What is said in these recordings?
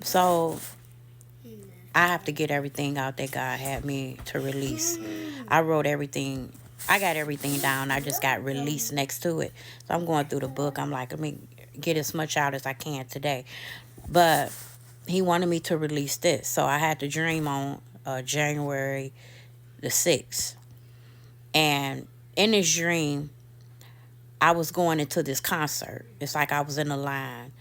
So I have to get everything out that God had me to release. I wrote everything. I got everything down. I just got released next to it. So I'm going through the book. I'm like, let me get as much out as I can today. But he wanted me to release this. So I had to dream on January the 6th. And in this dream, I was going into this concert. It's like I was in a line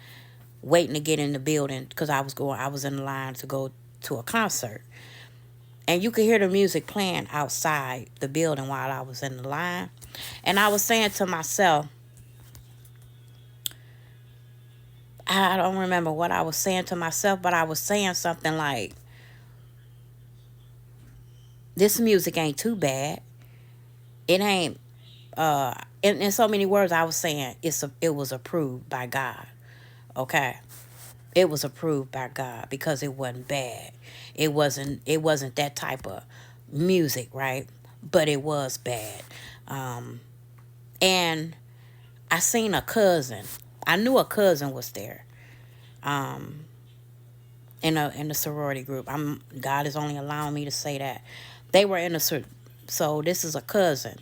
waiting to get in the building because I was in the line to go to a concert. And you could hear the music playing outside the building while I was in the line. And I was saying to myself, I don't remember what I was saying to myself, but I was saying something like, this music ain't too bad. It ain't in so many words I was saying it was approved by God. Okay. It was approved by God because it wasn't bad. It wasn't that type of music, right? But it was bad. And I seen a cousin. I knew a cousin was there. In a sorority group. God is only allowing me to say that. They were in a so this is a cousin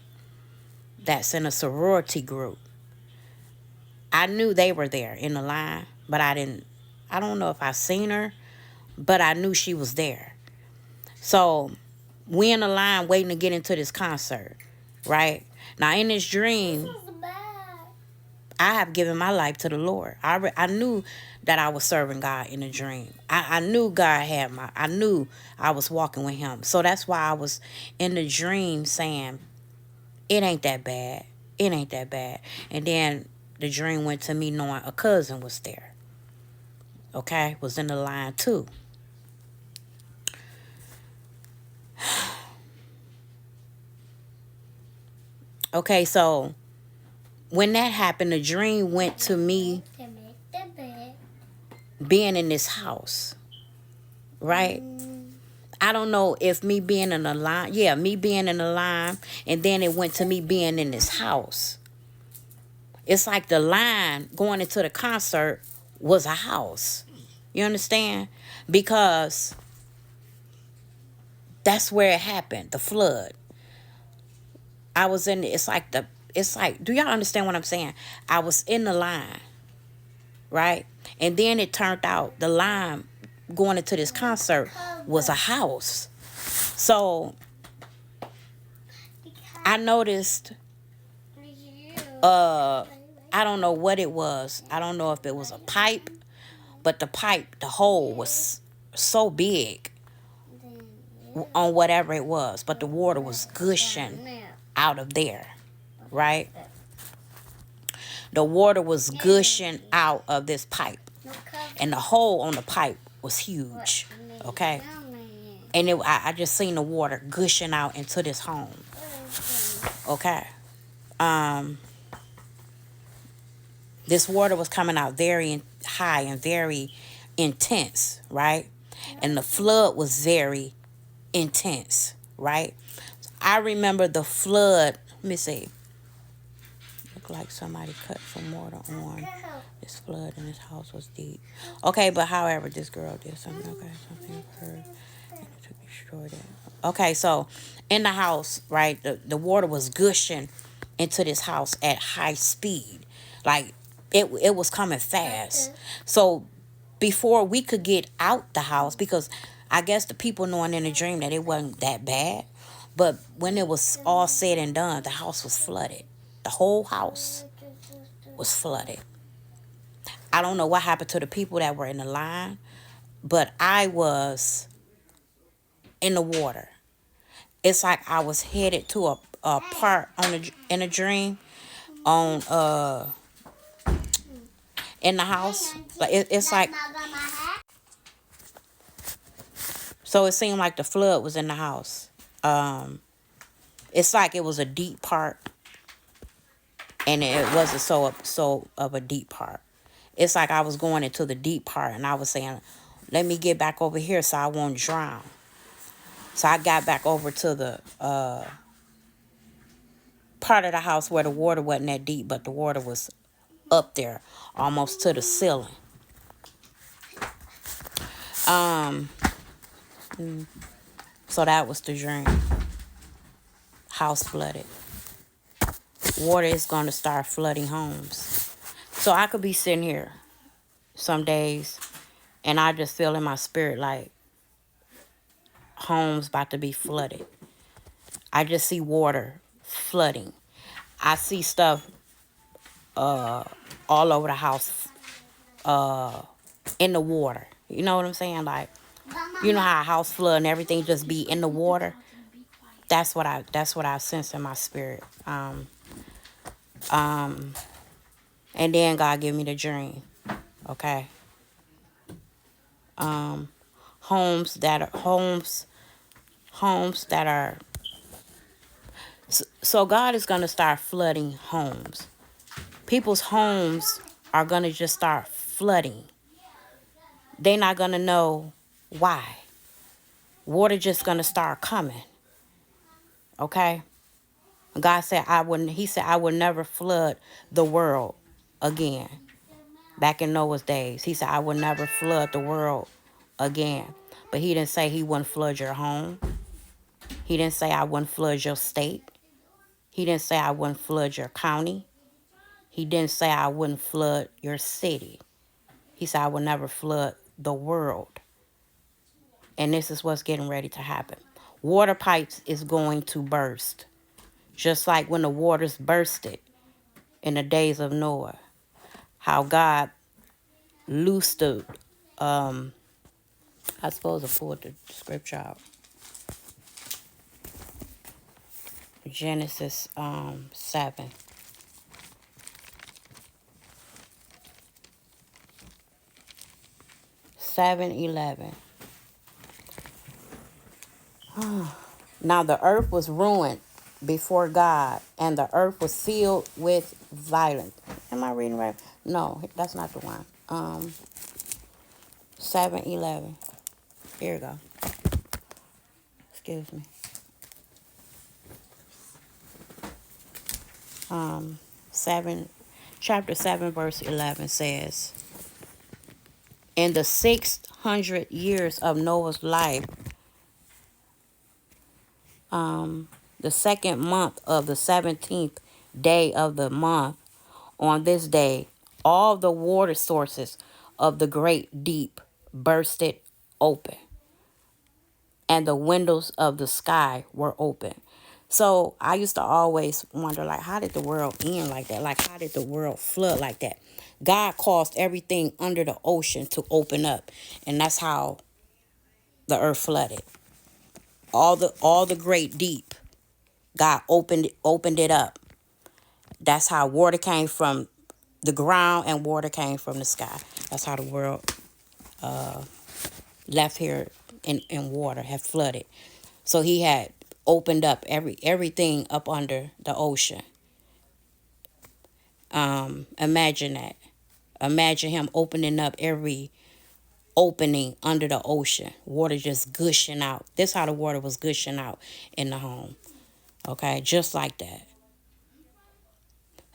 that's in a sorority group. I knew they were there in the line, but I don't know if I seen her, but I knew she was there. So we in the line waiting to get into this concert, right? Now in this dream, I have given my life to the Lord. I knew that I was serving God in a dream. I knew God had I knew I was walking with him. So that's why I was in the dream saying, it ain't that bad. It ain't that bad. And then the dream went to me knowing a cousin was there. Okay? Was in the line too. Okay, so when that happened, the dream went to me being in this house, right? I don't know if me being in the line, yeah, me being in the line, and then it went to me being in this house. It's like the line going into the concert was a house. You understand? Because that's where it happened, the flood. I was in, it's like, do y'all understand what I'm saying? I was in the line, right? And then it turned out the line going into this concert was a house. So I noticed, I don't know what it was. I don't know if it was a pipe, but the hole was so big on whatever it was, but the water was gushing out of there, right? The water was gushing out of this pipe, and the hole on the pipe was huge, okay? And I just seen the water gushing out into this home, okay? This water was coming out very high and very intense, right? And the flood was very intense, right? I remember the flood. Let me see. Look like somebody cut some water on. This flood in this house was deep. Okay, but however, this girl did something. Okay, something occurred and it took destroyed it. Okay, so in the house, right, the water was gushing into this house at high speed. Like it was coming fast. So before we could get out the house, because I guess the people knowing in the dream that it wasn't that bad, but when it was all said and done, the house was flooded. The whole house was flooded. I don't know what happened to the people that were in the line, but I was in the water. It's like I was headed to a part in a dream on in the house. Like it's like, so it seemed like the flood was in the house. It's like it was a deep part, and it wasn't so of a deep part. It's like I was going into the deep part, and I was saying, "Let me get back over here so I won't drown." So I got back over to the part of the house where the water wasn't that deep, but the water was up there, almost to the ceiling. Um, so that was the dream. House flooded. Water is going to start flooding homes. So I could be sitting here some days and I just feel in my spirit like homes about to be flooded. I just see water flooding. I see stuff all over the house in the water. You know what I'm saying? Like, you know how a house flood and everything just be in the water? That's what I sense in my spirit. And then God give me the dream. Okay. Homes that are homes that are so God is going to start flooding homes. People's homes are going to just start flooding. They're not going to know why. Water just going to start coming. Okay? God said he said I would never flood the world again. Back in Noah's days, he said I would never flood the world again. But he didn't say he wouldn't flood your home. He didn't say I wouldn't flood your state. He didn't say I wouldn't flood your county. He didn't say I wouldn't flood your city. He said I would never flood the world. And this is what's getting ready to happen. Water pipes is going to burst. Just like when the waters bursted in the days of Noah. How God loosed the, I suppose I pulled the scripture out. Genesis 7. 7:11. Now the earth was ruined before God, and the earth was filled with violence. Am I reading right? No, that's not the one. 7:11. Here we go. Excuse me. 7, chapter 7, verse 11 says, in the 600 years of Noah's life, the second month of the 17th day of the month, on this day, all the water sources of the great deep bursted open, and the windows of the sky were open. So I used to always wonder, like, how did the world end like that? Like, how did the world flood like that? God caused everything under the ocean to open up, and that's how the earth flooded. All the great deep, God opened it up. That's how water came from the ground and water came from the sky. That's how the world left here in water, had flooded. So he had opened up everything up under the ocean. Imagine that. Imagine him opening up every opening under the ocean. Water just gushing out. This how the water was gushing out in the home. Okay, just like that.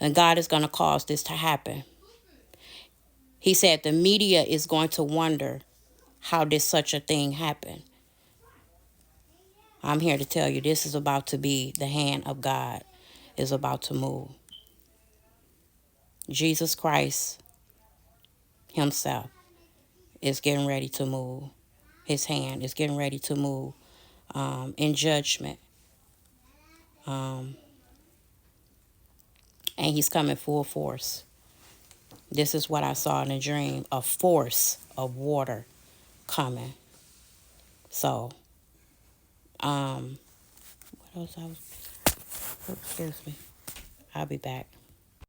And God is going to cause this to happen. He said the media is going to wonder, how did such a thing happen? I'm here to tell you this is about to be the hand of God is about to move. Jesus Christ himself is getting ready to move. His hand is getting ready to move in judgment. And he's coming full force. This is what I saw in a dream, a force of water coming. So, what else excuse me. I'll be back.